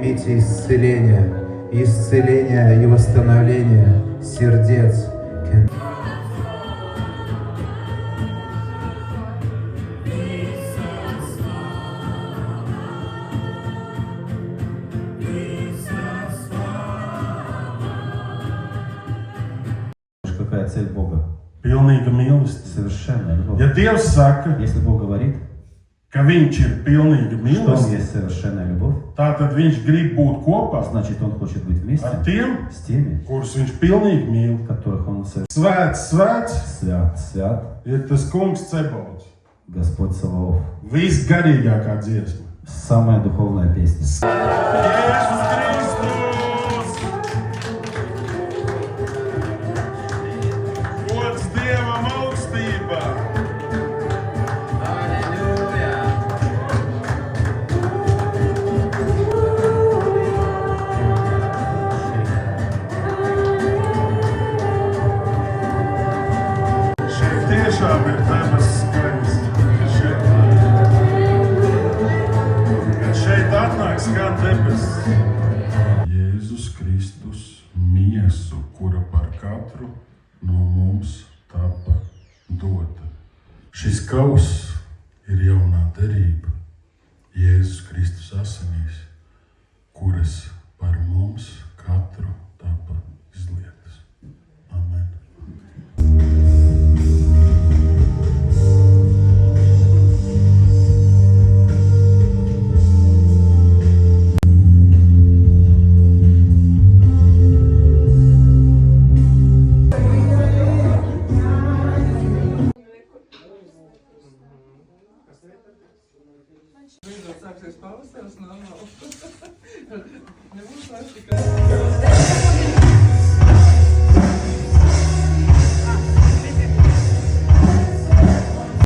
примите исцеление и восстановление сердец. Какая цель Бога? Pilnīga mīlestība. Совершенная любовь. Ja Dievs saka, Если Бог говорит, ka Viņš ir pilnīga что Он mīlestība, есть совершенная любовь, tad Viņš grib būt kopā значит Он хочет быть вместе ar tiem, с теми, kurus Viņš pilnīgi mīl. которых Он совершенно Svēts, svēts свят, свят, ir tas kungs Cebauds. Господь Саваоф. Visgarīgākā dziesma. Самая духовная песня. Jēzus Kristus! Gods Dievam augstībā! Šeit tiešām ir debesis skaņas. Kad šeit atnāk skan debesis. Jēzus Kristus miesu, kura par katru no mums tapa dota. Šis kauss ir jaunā derība. Jēzus Kristus asinīs, kuras par mums katru tapa izlietas. Amen. Sāksies pavasaris, nav. Nebūs vairs tikai.